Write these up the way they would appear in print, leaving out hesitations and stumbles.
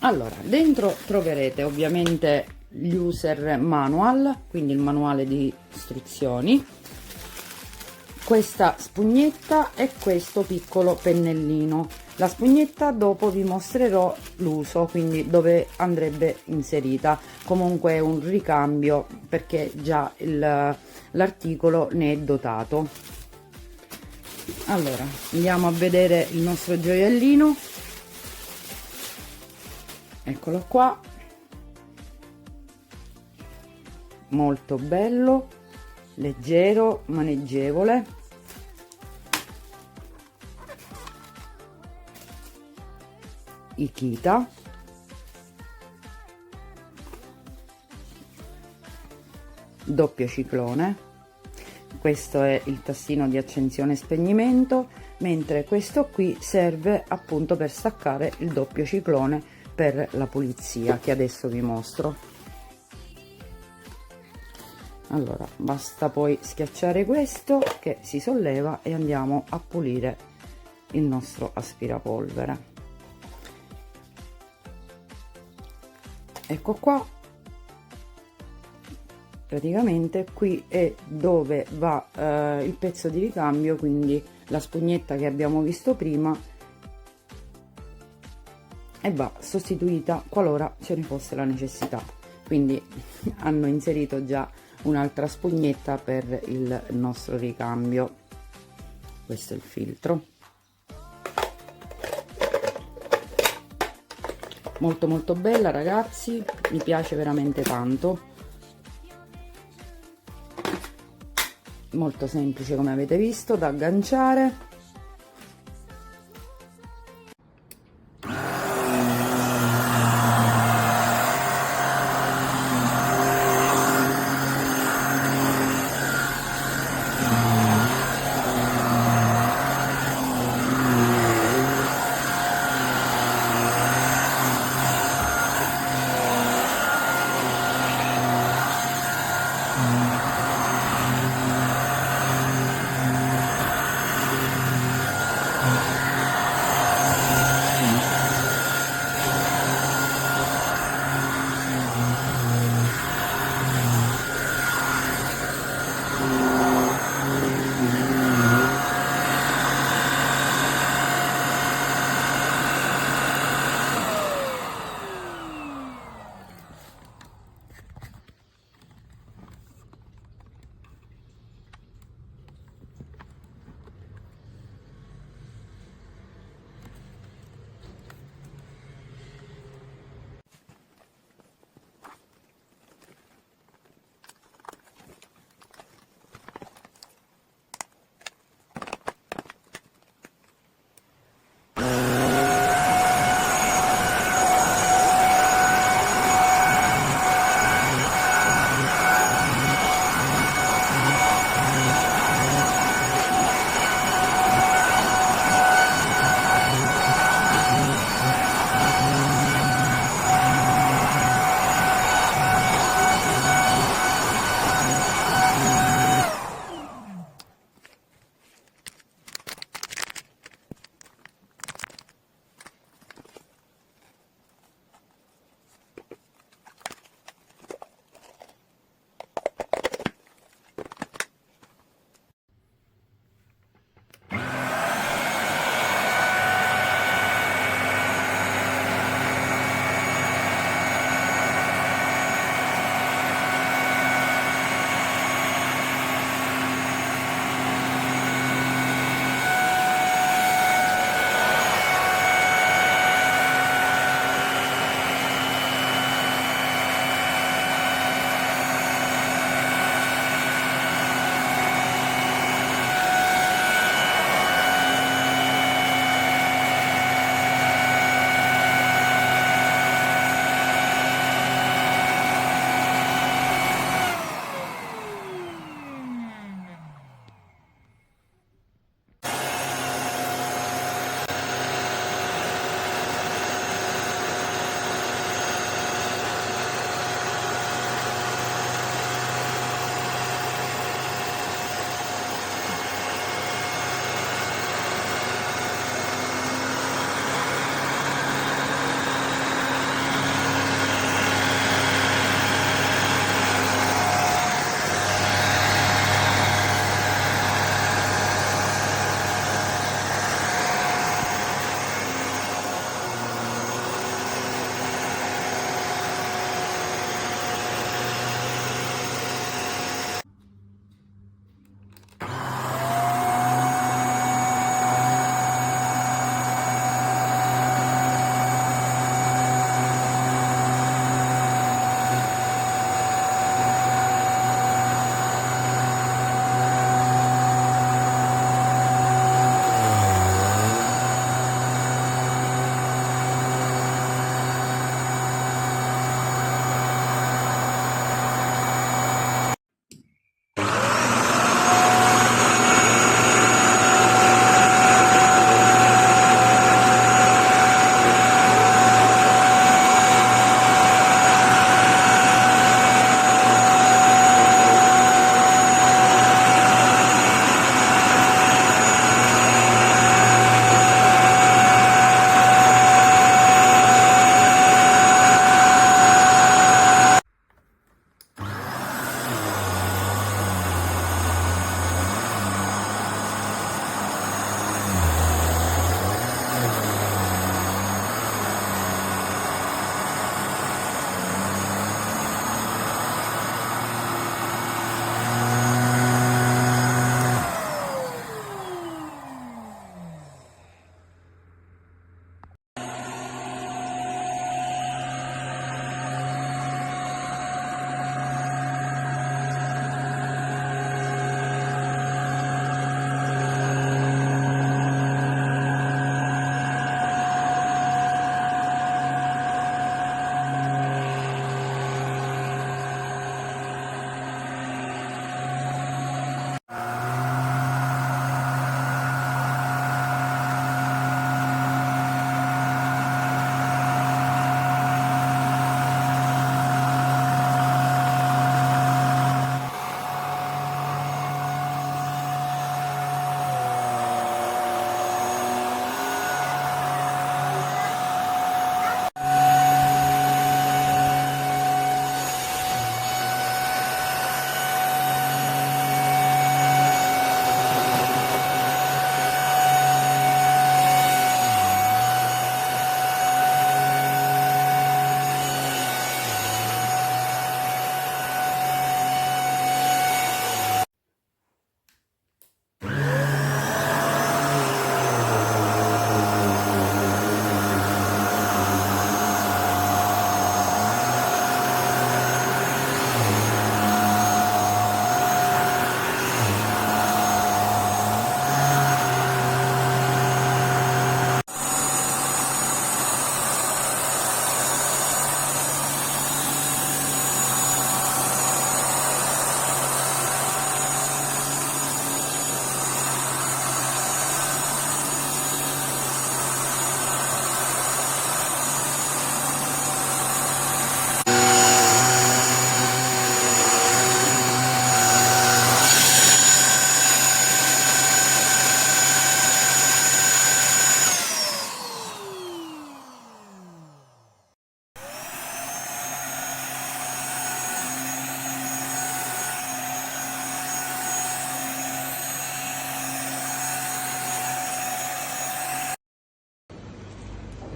Allora, dentro troverete ovviamente gli user manual, quindi il manuale di istruzioni, questa spugnetta e questo piccolo pennellino. La spugnetta dopo vi mostrerò l'uso, quindi dove andrebbe inserita. Comunque è un ricambio perché già l'articolo ne è dotato. Allora, andiamo a vedere il nostro gioiellino. Eccolo qua, molto bello, leggero, maneggevole. HYCHIKA, doppio ciclone. Questo è il tastino di accensione e spegnimento, mentre questo qui serve appunto per staccare il doppio ciclone per la pulizia, che adesso vi mostro. Allora, basta poi schiacciare questo che si solleva e andiamo a pulire il nostro aspirapolvere. Ecco qua, praticamente qui è dove va il pezzo di ricambio, quindi la spugnetta che abbiamo visto prima, e va sostituita qualora ce ne fosse la necessità. Quindi hanno inserito già un'altra spugnetta per il nostro ricambio. Questo è il filtro, molto bella ragazzi, mi piace veramente tanto, molto semplice come avete visto da agganciare.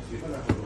Sì,